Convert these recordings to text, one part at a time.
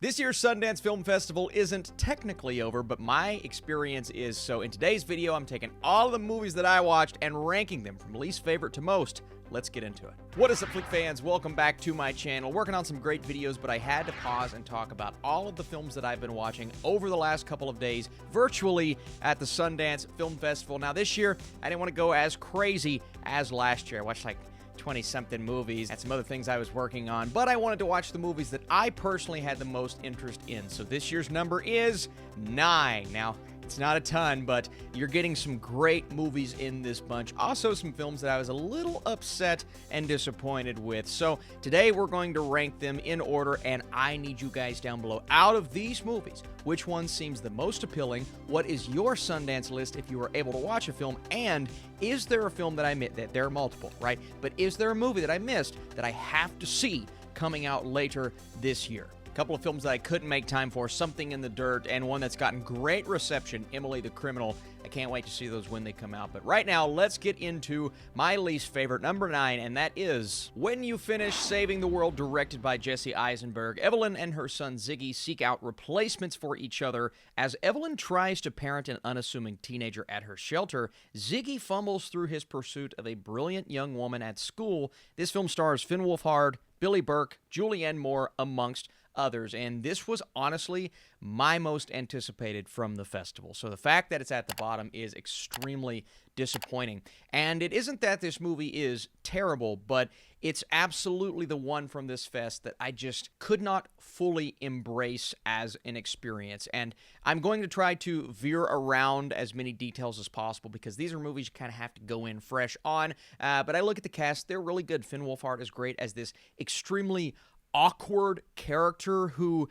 This year's Sundance Film Festival isn't technically over, but my experience is. So in today's video, I'm taking all of the movies that I watched and ranking them from least favorite to most. Let's get into it. What is up, Flick fans? Welcome back to my channel. Working on some great videos, but I had to pause and talk about all of the films that I've been watching over the last couple of days, virtually at the Sundance Film Festival. Now this year, I didn't want to go as crazy as last year. I watched like 20-something movies and some other things I was working on, but I wanted to watch the movies that I personally had the most interest in. So this year's number is 9. Now, it's not a ton, but you're getting some great movies in this bunch. Also, some films that I was a little upset and disappointed with. So today we're going to rank them in order, and I need you guys down below. Out of these movies, which one seems the most appealing? What is your Sundance list if you were able to watch a film? And is there a film that I missed? That there are multiple, right? But is there a movie that I missed that I have to see coming out later this year? Couple of films that I couldn't make time for, Something in the Dirt, and one that's gotten great reception, Emily the Criminal. I can't wait to see those when they come out. But right now, let's get into my least favorite, number 9, and that is When You Finish Saving the World, directed by Jesse Eisenberg. Evelyn and her son Ziggy seek out replacements for each other. As Evelyn tries to parent an unassuming teenager at her shelter, Ziggy fumbles through his pursuit of a brilliant young woman at school. This film stars Finn Wolfhard, Billy Burke, Julianne Moore, amongst others, and this was honestly my most anticipated from the festival. So the fact that it's at the bottom is extremely disappointing. And it isn't that this movie is terrible, but it's absolutely the one from this fest that I just could not fully embrace as an experience. And I'm going to try to veer around as many details as possible because these are movies you kind of have to go in fresh on. But I look at the cast, they're really good. Finn Wolfhard is great as this extremely awkward character who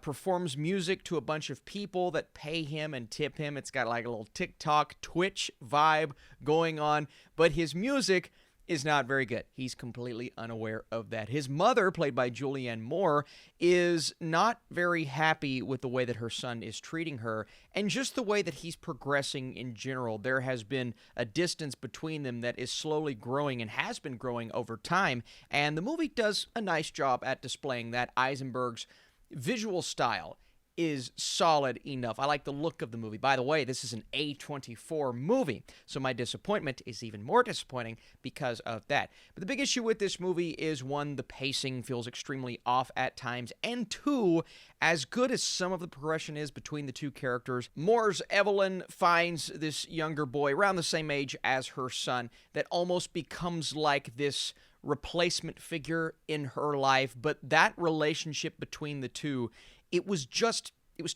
performs music to a bunch of people that pay him and tip him. It's got like a little TikTok, Twitch vibe going on, but his music is not very good. He's completely unaware of that. His mother, played by Julianne Moore, is not very happy with the way that her son is treating her and just the way that he's progressing in general. There has been a distance between them that is slowly growing and has been growing over time, and the movie does a nice job at displaying that. Eisenberg's visual style is solid enough. I like the look of the movie. By the way, this is an A24 movie, so my disappointment is even more disappointing because of that. But the big issue with this movie is, one, the pacing feels extremely off at times, and two, as good as some of the progression is between the two characters, Moore's Evelyn finds this younger boy around the same age as her son that almost becomes like this replacement figure in her life, but that relationship between the two, it was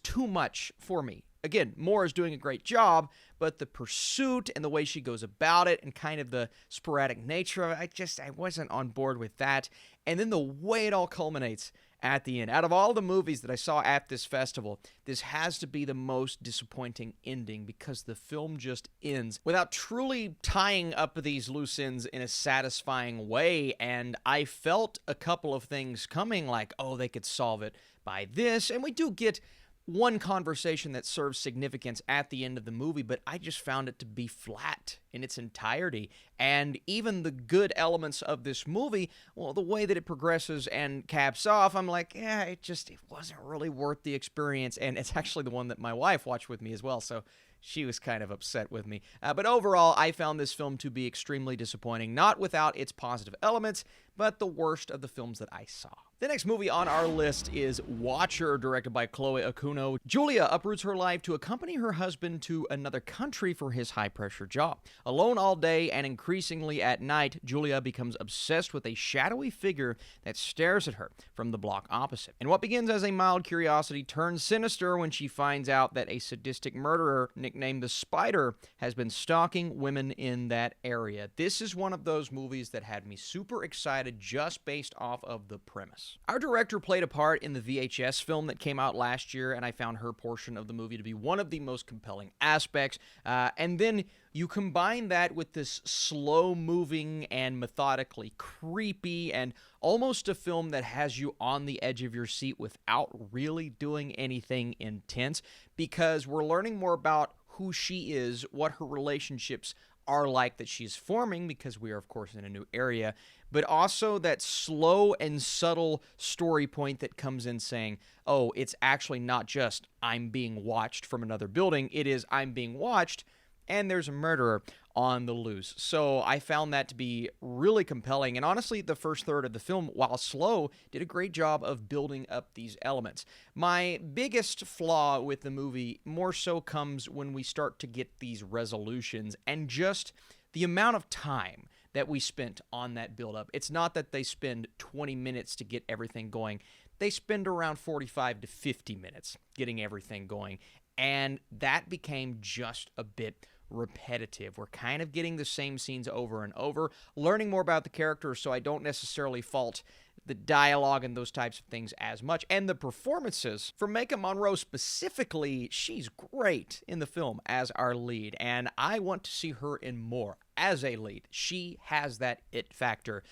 too much for me. Again, Moore is doing a great job, but the pursuit and the way she goes about it and kind of the sporadic nature of it, I wasn't on board with that. And then the way it all culminates at the end. Out of all the movies that I saw at this festival, this has to be the most disappointing ending because the film just ends without truly tying up these loose ends in a satisfying way. And I felt a couple of things coming, like, oh, they could solve it by this. And we do get one conversation that serves significance at the end of the movie, but I just found it to be flat in its entirety. And even the good elements of this movie, well, the way that it progresses and caps off, I'm like, yeah, it wasn't really worth the experience. And it's actually the one that my wife watched with me as well, so she was kind of upset with me. But overall, I found this film to be extremely disappointing, not without its positive elements, but the worst of the films that I saw. The next movie on our list is Watcher, directed by Chloe Okuno. Julia uproots her life to accompany her husband to another country for his high-pressure job. Alone all day and increasingly at night, Julia becomes obsessed with a shadowy figure that stares at her from the block opposite. And what begins as a mild curiosity turns sinister when she finds out that a sadistic murderer nicknamed the Spider has been stalking women in that area. This is one of those movies that had me super excited just based off of the premise. Our director played a part in the VHS film that came out last year, and I found her portion of the movie to be one of the most compelling aspects. And then you combine that with this slow-moving and methodically creepy and almost a film that has you on the edge of your seat without really doing anything intense, because we're learning more about who she is, what her relationships like that she's forming, because we are, of course, in a new area, but also that slow and subtle story point that comes in saying, oh, it's actually not just I'm being watched from another building, it is I'm being watched and there's a murderer on the loose. So I found that to be really compelling, and honestly, the first third of the film, while slow, did a great job of building up these elements. My biggest flaw with the movie more so comes when we start to get these resolutions and just the amount of time that we spent on that build-up. It's not that they spend 20 minutes to get everything going. They spend around 45 to 50 minutes getting everything going, and that became just a bit repetitive. We're kind of getting the same scenes over and over, learning more about the characters, so I don't necessarily fault the dialogue and those types of things as much. And the performances, for Maika Monroe specifically, she's great in the film as our lead, and I want to see her in more as a lead. She has that it factor.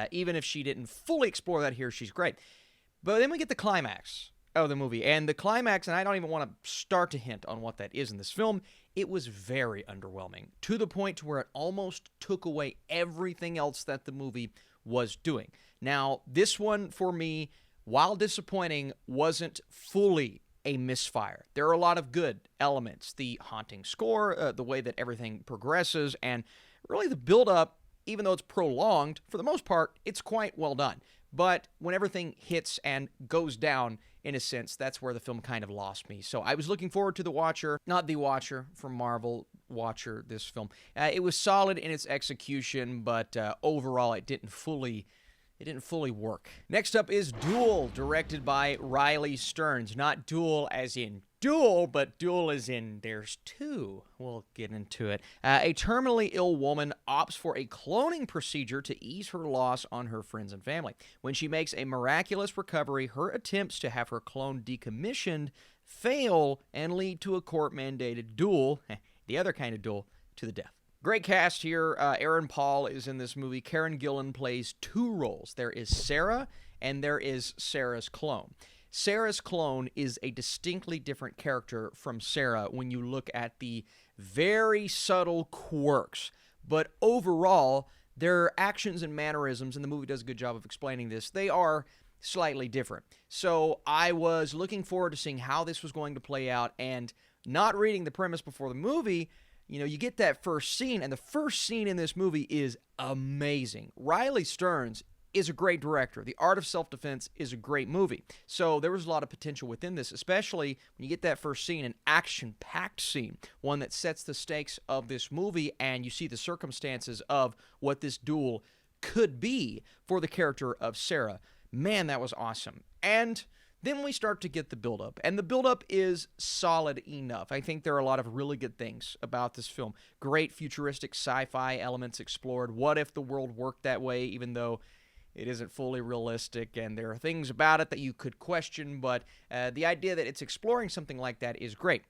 Even if she didn't fully explore that here, she's great. But then we get the climax of the movie, and the climax, and I don't even want to start to hint on what that is in this film, it was very underwhelming, to the point to where it almost took away everything else that the movie was doing. Now, this one, for me, while disappointing, wasn't fully a misfire. There are a lot of good elements. The haunting score, the way that everything progresses, and really the build-up, even though it's prolonged, for the most part, it's quite well done. But when everything hits and goes down, in a sense, that's where the film kind of lost me. So I was looking forward to The Watcher, not The Watcher from Marvel, Watcher, this film. It was solid in its execution, but overall it didn't fully work. Next up is Duel, directed by Riley Stearns. Not duel as in duel, but duel as in there's two. We'll get into it. A terminally ill woman opts for a cloning procedure to ease her loss on her friends and family. When she makes a miraculous recovery, her attempts to have her clone decommissioned fail and lead to a court-mandated duel, the other kind of duel, to the death. Great cast here. Aaron Paul is in this movie. Karen Gillan plays two roles. There is Sarah, and there is Sarah's clone. Sarah's clone is a distinctly different character from Sarah when you look at the very subtle quirks. But overall, their actions and mannerisms, and the movie does a good job of explaining this, they are slightly different. So I was looking forward to seeing how this was going to play out, and not reading the premise before the movie, you get that first scene, and the first scene in this movie is amazing. Riley Stearns is a great director. The Art of Self-Defense is a great movie. So there was a lot of potential within this, especially when you get that first scene, an action-packed scene, one that sets the stakes of this movie, and you see the circumstances of what this duel could be for the character of Sarah. Man, that was awesome. And then we start to get the build-up, and the build-up is solid enough. I think there are a lot of really good things about this film. Great futuristic sci-fi elements explored. What if the world worked that way, even though it isn't fully realistic, and there are things about it that you could question, but the idea that it's exploring something like that is great.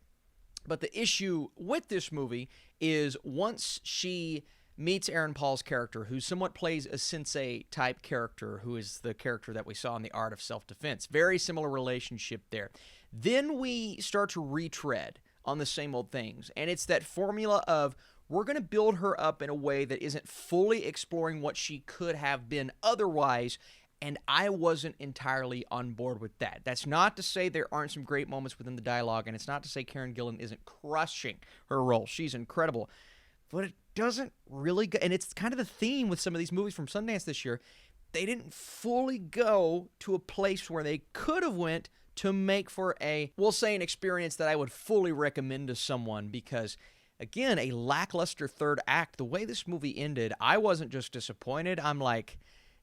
But the issue with this movie is once she meets Aaron Paul's character, who somewhat plays a sensei-type character, who is the character that we saw in The Art of Self-Defense. Very similar relationship there. Then we start to retread on the same old things, and it's that formula of we're going to build her up in a way that isn't fully exploring what she could have been otherwise, and I wasn't entirely on board with that. That's not to say there aren't some great moments within the dialogue, and it's not to say Karen Gillan isn't crushing her role. She's incredible. But it doesn't really go, and it's kind of the theme with some of these movies from Sundance this year. They didn't fully go to a place where they could have went to make for we'll say an experience that I would fully recommend to someone, because again, a lackluster third act. The way this movie ended, I wasn't just disappointed. I'm like,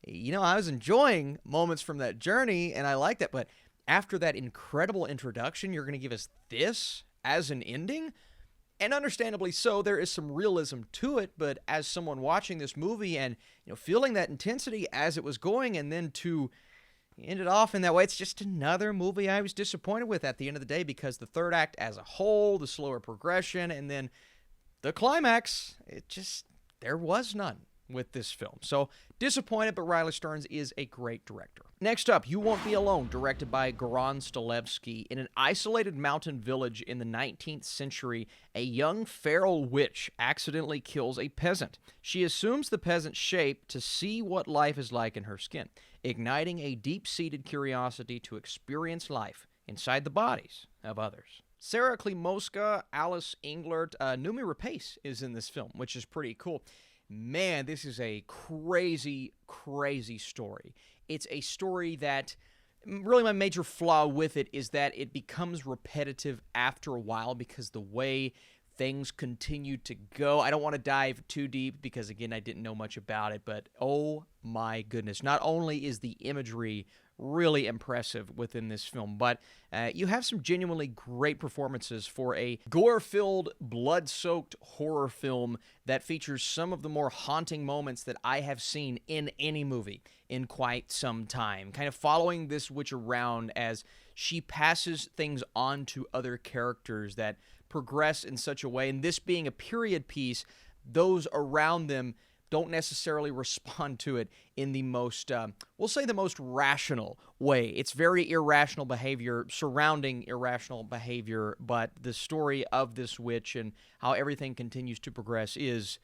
I was enjoying moments from that journey, and I liked that, but after that incredible introduction, you're going to give us this as an ending? And understandably so, there is some realism to it, but as someone watching this movie and feeling that intensity as it was going, and then to end it off in that way, it's just another movie I was disappointed with at the end of the day, because the third act as a whole, the slower progression, and then the climax, there was none with this film. So Disappointed, but Riley Stearns is a great director. Next up, You Won't Be Alone, directed by Goran Stolevsky. In an isolated mountain village in the 19th century, a young feral witch accidentally kills a peasant. She assumes the peasant's shape to see what life is like in her skin, igniting a deep-seated curiosity to experience life inside the bodies of others. Sarah Klimovska, Alice Englert, Noomi Rapace is in this film, which is pretty cool. Man, this is a crazy, crazy story. It's a story that, really my major flaw with it is that it becomes repetitive after a while because the way things continue to go. I don't want to dive too deep because, again, I didn't know much about it, but oh my goodness. Not only is the imagery really impressive within this film, but you have some genuinely great performances for a gore-filled, blood-soaked horror film that features some of the more haunting moments that I have seen in any movie in quite some time. Kind of following this witch around as she passes things on to other characters that progress in such a way, and this being a period piece, those around them don't necessarily respond to it in the most, we'll say the most rational way. It's very irrational behavior surrounding irrational behavior, but the story of this witch and how everything continues to progress is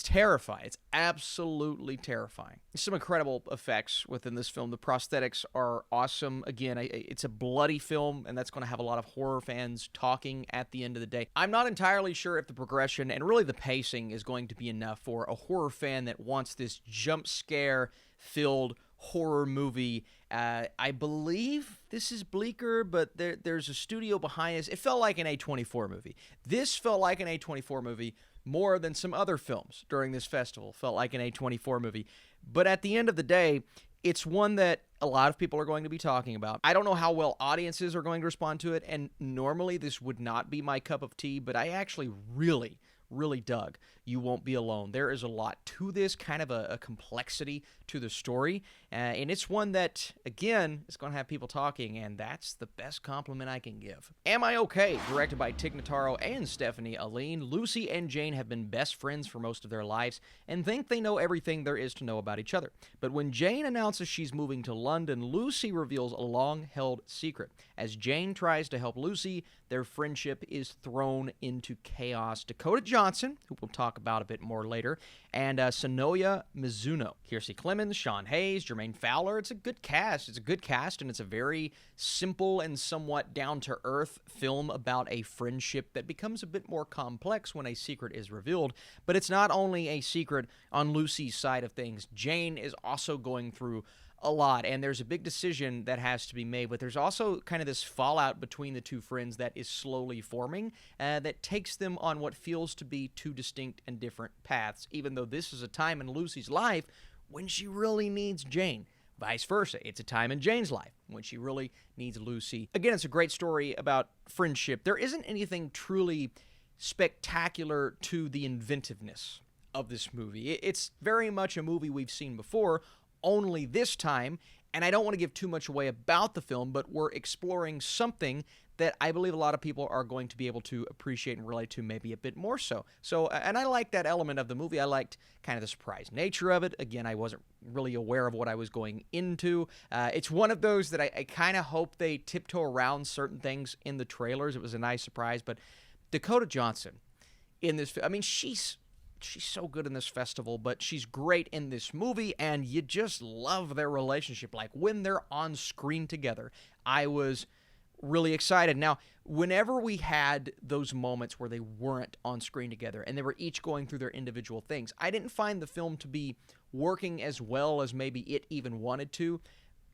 terrifying. It's absolutely terrifying. There's some incredible effects within this film. The prosthetics are awesome. Again, it's a bloody film, and that's going to have a lot of horror fans talking at the end of the day. I'm not entirely sure if the progression and really the pacing is going to be enough for a horror fan that wants this jump scare-filled horror movie. I believe this is Bleecker, but there's a studio behind us. It felt like an A24 movie. This felt like an A24 movie more than some other films during this festival. Felt like an A24 movie. But at the end of the day, it's one that a lot of people are going to be talking about. I don't know how well audiences are going to respond to it, and normally this would not be my cup of tea, but I actually really dug You Won't Be Alone. There is a lot to this, kind of a complexity to the story, and it's one that, again, is going to have people talking, and that's the best compliment I can give. Am I Okay, directed by Tig Notaro and Stephanie Aline. Lucy and Jane have been best friends for most of their lives and think they know everything there is to know about each other. But when Jane announces she's moving to London, Lucy reveals a long-held secret. As Jane tries to help Lucy, their friendship is thrown into chaos. Dakota Johnson, who we'll talk about a bit more later, and Sonoya Mizuno. Kiersey Clemens, Sean Hayes, Jermaine Fowler. It's a good cast. It's a good cast, and it's a very simple and somewhat down-to-earth film about a friendship that becomes a bit more complex when a secret is revealed. But it's not only a secret on Lucy's side of things. Jane is also going through a lot, and there's a big decision that has to be made, but there's also kind of this fallout between the two friends that is slowly forming that takes them on what feels to be two distinct and different paths, even though this is a time in Lucy's life when she really needs Jane. Vice versa, it's a time in Jane's life when she really needs Lucy. Again, it's a great story about friendship. There isn't anything truly spectacular to the inventiveness of this movie. It's very much a movie we've seen before, only this time, and I don't want to give too much away about the film, but we're exploring something that I believe a lot of people are going to be able to appreciate and relate to maybe a bit more so. And I like that element of the movie. I liked kind of the surprise nature of it. Again, I wasn't really aware of what I was going into. It's one of those that I kind of hope they tiptoe around certain things in the trailers. It was a nice surprise, but Dakota Johnson in this, I mean, she's so good in this festival, but she's great in this movie, and you just love their relationship. Like, when they're on screen together, I was really excited. Now, whenever we had those moments where they weren't on screen together and they were each going through their individual things, I didn't find the film to be working as well as maybe it even wanted to,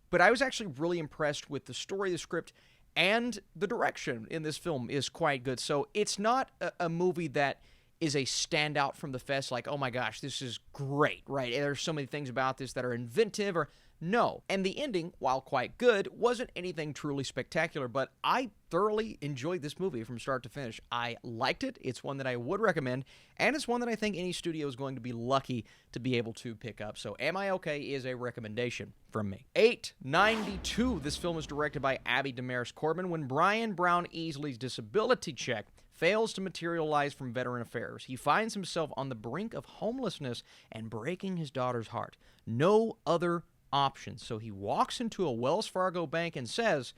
but I was actually really impressed with the story, the script, and the direction in this film is quite good. So it's not a movie that is a standout from the fest, like, oh my gosh, this is great, right? There's so many things about this that are inventive, or no. And the ending, while quite good, wasn't anything truly spectacular, but I thoroughly enjoyed this movie from start to finish. I liked it. It's one that I would recommend, and it's one that I think any studio is going to be lucky to be able to pick up. So Am I Okay is a recommendation from me. 892. This film is directed by Abby Damaris Corbin. When Brian Brown Easley's disability check fails to materialize from veteran affairs. He finds himself on the brink of homelessness and breaking his daughter's heart. No other option. So he walks into a Wells Fargo bank and says,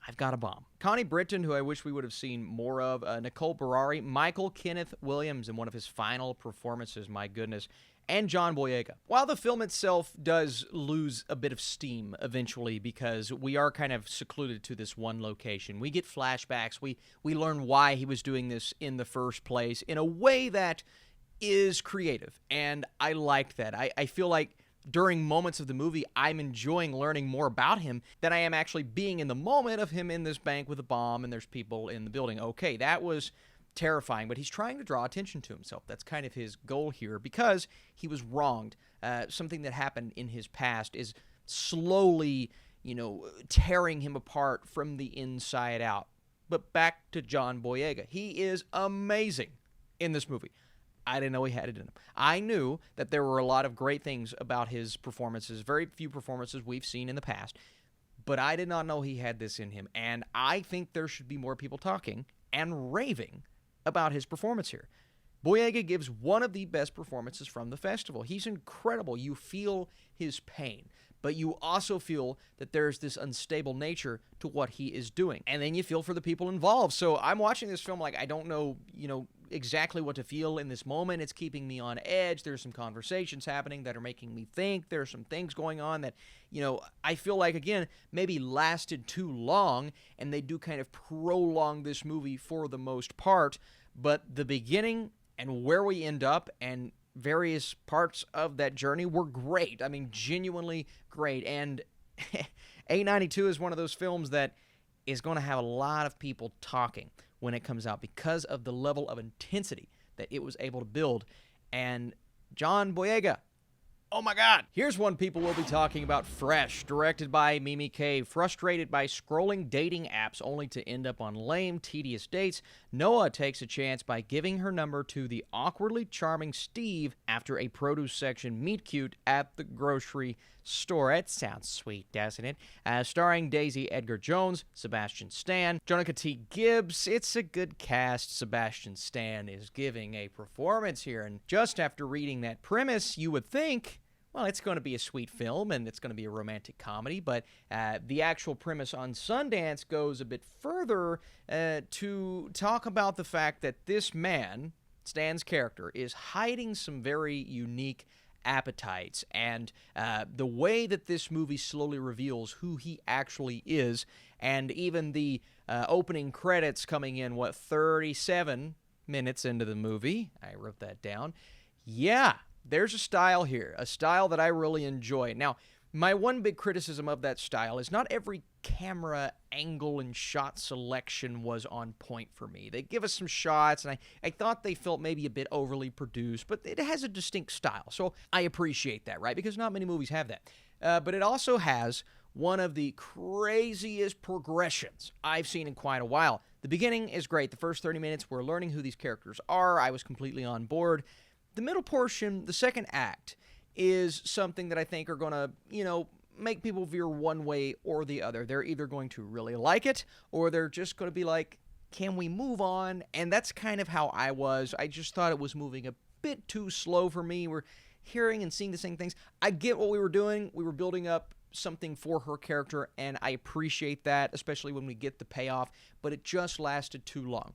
I've got a bomb. Connie Britton, who I wish we would have seen more of, Nicole Berari, Michael Kenneth Williams in one of his final performances, my goodness, and John Boyega. While the film itself does lose a bit of steam eventually because we are kind of secluded to this one location, we get flashbacks, we learn why he was doing this in the first place in a way that is creative, and I liked that. I feel like during moments of the movie, I'm enjoying learning more about him than I am actually being in the moment of him in this bank with a bomb and there's people in the building. Okay, that was terrifying, but he's trying to draw attention to himself. That's kind of his goal here because he was wronged. Something that happened in his past is slowly, tearing him apart from the inside out. But back to John Boyega. He is amazing in this movie. I didn't know he had it in him. I knew that there were a lot of great things about his performances, very few performances we've seen in the past, but I did not know he had this in him, and I think there should be more people talking and raving about his performance here. Boyega gives one of the best performances from the festival. He's incredible. You feel his pain, but you also feel that there's this unstable nature to what he is doing. And then you feel for the people involved. So I'm watching this film like I don't know, exactly what to feel in this moment. It's keeping me on edge. There's some conversations happening that are making me think. There's some things going on that, I feel like, again, maybe lasted too long, and they do kind of prolong this movie for the most part. But the beginning and where we end up and various parts of that journey were great. I mean, genuinely great. And A92 is one of those films that is going to have a lot of people talking when it comes out because of the level of intensity that it was able to build. And John Boyega, oh my God. Here's one people will be talking about: Fresh, directed by Mimi K. Frustrated by scrolling dating apps only to end up on lame, tedious dates, Noah takes a chance by giving her number to the awkwardly charming Steve after a produce section meet-cute at the grocery store. It sounds sweet, doesn't it? Starring Daisy Edgar Jones, Sebastian Stan, Jonica T. Gibbs. It's a good cast. Sebastian Stan is giving a performance here, and just after reading that premise, you would think, well, it's going to be a sweet film and it's going to be a romantic comedy, but the actual premise on Sundance goes a bit further to talk about the fact that this man, Stan's character, is hiding some very unique appetites, and the way that this movie slowly reveals who he actually is, and even the opening credits coming in, 37 minutes into the movie, I wrote that down, yeah, there's a style here, a style that I really enjoy. Now, my one big criticism of that style is not every camera angle and shot selection was on point for me. They give us some shots, and I thought they felt maybe a bit overly produced, but it has a distinct style, so I appreciate that, right? Because not many movies have that. But it also has one of the craziest progressions I've seen in quite a while. The beginning is great. The first 30 minutes, we're learning who these characters are. I was completely on board. The middle portion, the second act, is something that I think are going to, make people veer one way or the other. They're either going to really like it, or they're just going to be like, can we move on? And that's kind of how I was. I just thought it was moving a bit too slow for me. We're hearing and seeing the same things. I get what we were doing. We were building up something for her character, and I appreciate that, especially when we get the payoff, but it just lasted too long.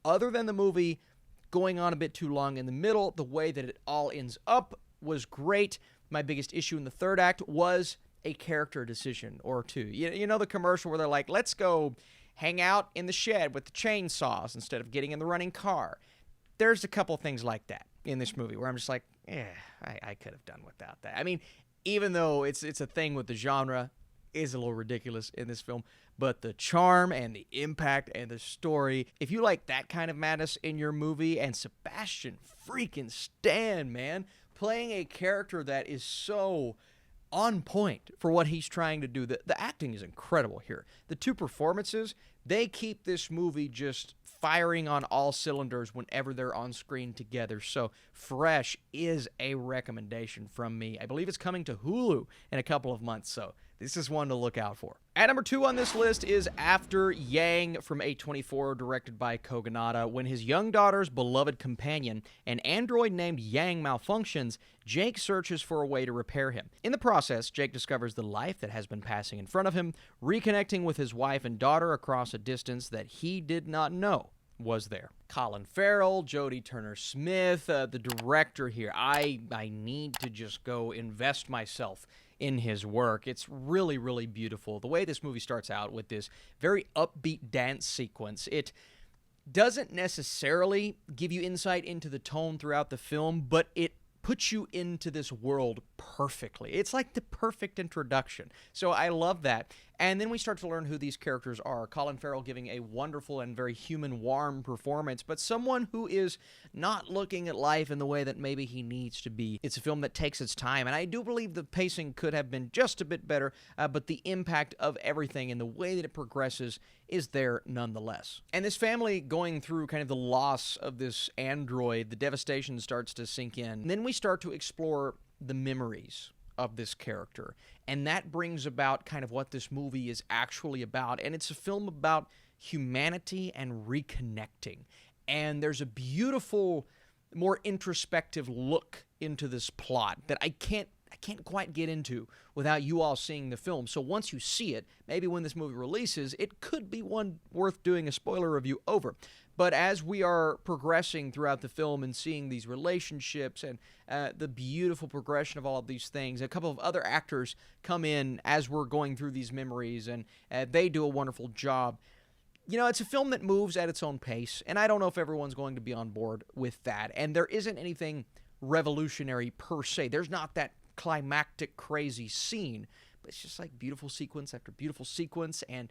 Other than the movie going on a bit too long in the middle, the way that it all ends up was great. My biggest issue in the third act was a character decision or two. You know the commercial where they're like, let's go hang out in the shed with the chainsaws instead of getting in the running car. There's a couple things like that in this movie where I'm just like, I could have done without that. I mean, even though it's a thing with the genre, is a little ridiculous in this film, but the charm and the impact and the story, if you like that kind of madness in your movie, and Sebastian freaking Stan, man, playing a character that is so on point for what he's trying to do. The acting is incredible here. The two performances, they keep this movie just firing on all cylinders whenever they're on screen together. So Fresh is a recommendation from me. I believe it's coming to Hulu in a couple of months, so this is one to look out for. At number 2 on this list is After Yang from A24, directed by Kogonada. When his young daughter's beloved companion, an android named Yang, malfunctions, Jake searches for a way to repair him. In the process, Jake discovers the life that has been passing in front of him, reconnecting with his wife and daughter across a distance that he did not know was there. Colin Farrell, Jodie Turner-Smith, the director here. I need to just go invest myself in his work. It's really, really beautiful. The way this movie starts out with this very upbeat dance sequence, it doesn't necessarily give you insight into the tone throughout the film, but it puts you into this world perfectly. It's like the perfect introduction. So I love that. And then we start to learn who these characters are. Colin Farrell giving a wonderful and very human, warm performance, but someone who is not looking at life in the way that maybe he needs to be. It's a film that takes its time, and I do believe the pacing could have been just a bit better, but the impact of everything and the way that it progresses is there nonetheless. And this family going through kind of the loss of this android, the devastation starts to sink in. And then we start to explore the memories of this character, and that brings about kind of what this movie is actually about. And it's a film about humanity and reconnecting, and there's a beautiful, more introspective look into this plot that I can't quite get into without you all seeing the film. So once you see it, maybe when this movie releases, it could be one worth doing a spoiler review over. But as we are progressing throughout the film and seeing these relationships and the beautiful progression of all of these things, a couple of other actors come in as we're going through these memories, and they do a wonderful job. You know, it's a film that moves at its own pace, and I don't know if everyone's going to be on board with that. And there isn't anything revolutionary per se. There's not that climactic, crazy scene, but it's just like beautiful sequence after beautiful sequence, and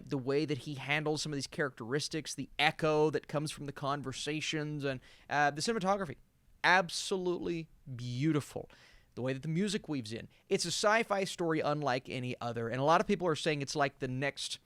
the way that he handles some of these characteristics, the echo that comes from the conversations, and the cinematography, absolutely beautiful. The way that the music weaves in. It's a sci-fi story unlike any other, and a lot of people are saying it's like the next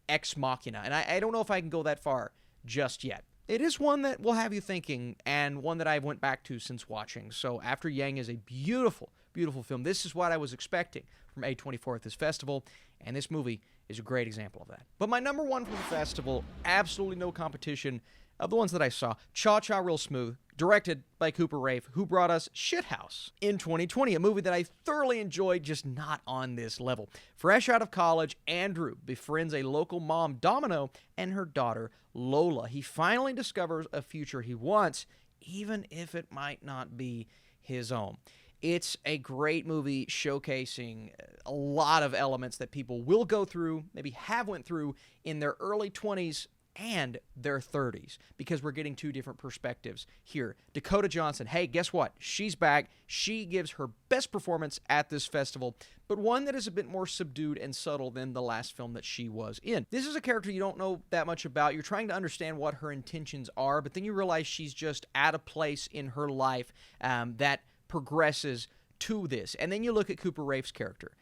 Ex Machina, and I don't know if I can go that far just yet. It is one that will have you thinking, and one that I went back to since watching. So After Yang is a beautiful, beautiful film. This is what I was expecting from A24 at this festival, and this movie is a great example of that. But my number 1 from the festival, absolutely no competition of the ones that I saw, Cha Cha Real Smooth, directed by Cooper Raiff, who brought us Shithouse in 2020, a movie that I thoroughly enjoyed, just not on this level. Fresh out of college, Andrew befriends a local mom, Domino, and her daughter, Lola. He finally discovers a future he wants, even if it might not be his own. It's a great movie showcasing a lot of elements that people will go through, maybe have went through in their early 20s and their 30s, because we're getting 2 different perspectives here. Dakota Johnson, hey, guess what? She's back. She gives her best performance at this festival, but one that is a bit more subdued and subtle than the last film that she was in. This is a character you don't know that much about. You're trying to understand what her intentions are, but then you realize she's just at a place in her life that progresses to this. And then you look at Cooper Raiff's character,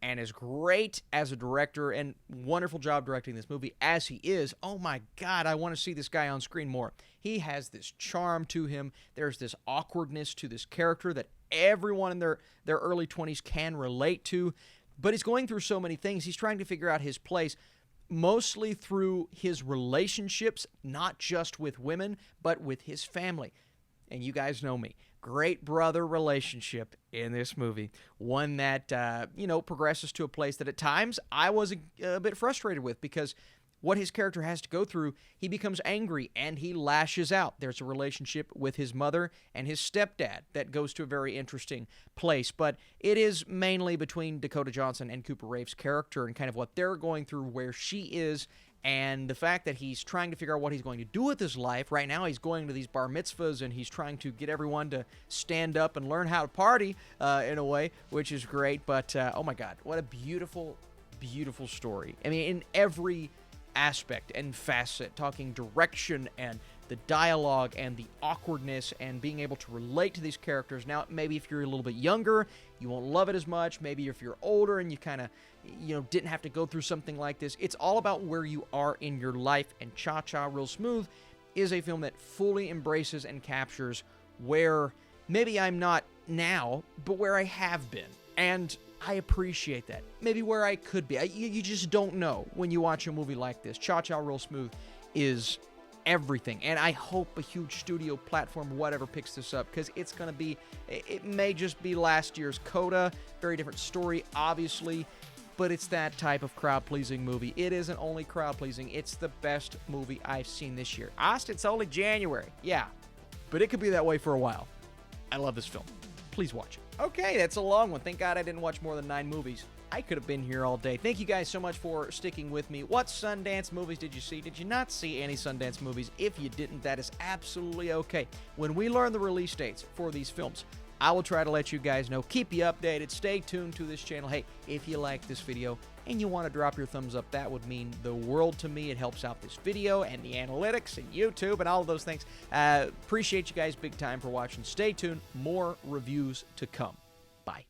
and as great as a director and wonderful job directing this movie as he is, oh my God, I want to see this guy on screen more. He has this charm to him. There's this awkwardness to this character that everyone in their early 20s can relate to, but he's going through so many things. He's trying to figure out his place, mostly through his relationships, not just with women, but with his family. And you guys know me. Great brother relationship in this movie. One that, progresses to a place that at times I was a bit frustrated with, because what his character has to go through, he becomes angry and he lashes out. There's a relationship with his mother and his stepdad that goes to a very interesting place, but it is mainly between Dakota Johnson and Cooper Raiff's character and kind of what they're going through, where she is, and the fact that he's trying to figure out what he's going to do with his life. Right now he's going to these bar mitzvahs and he's trying to get everyone to stand up and learn how to party in a way, which is great. But oh my God, what a beautiful, beautiful story. I mean, in every aspect and facet, talking direction and the dialogue and the awkwardness and being able to relate to these characters. Now, maybe if you're a little bit younger, you won't love it as much. Maybe if you're older and you kind of, didn't have to go through something like this. It's all about where you are in your life, and Cha Cha Real Smooth is a film that fully embraces and captures where maybe I'm not now, but where I have been. And I appreciate that. Maybe where I could be. You just don't know when you watch a movie like this. Cha-Cha Real Smooth is everything, and I hope a huge studio platform, whatever, picks this up, because it's going to be, it may just be last year's Coda, very different story, obviously, but it's that type of crowd-pleasing movie. It isn't only crowd-pleasing, it's the best movie I've seen this year. It's only January, yeah, but it could be that way for a while. I love this film. Please watch it. Okay, that's a long one. Thank God I didn't watch more than 9 movies. I could have been here all day. Thank you guys so much for sticking with me. What Sundance movies did you see? Did you not see any Sundance movies? If you didn't, that is absolutely okay. When we learn the release dates for these films, I will try to let you guys know. Keep you updated. Stay tuned to this channel. Hey, if you like this video and you want to drop your thumbs up, that would mean the world to me. It helps out this video and the analytics and YouTube and all of those things. Appreciate you guys big time for watching. Stay tuned. More reviews to come. Bye.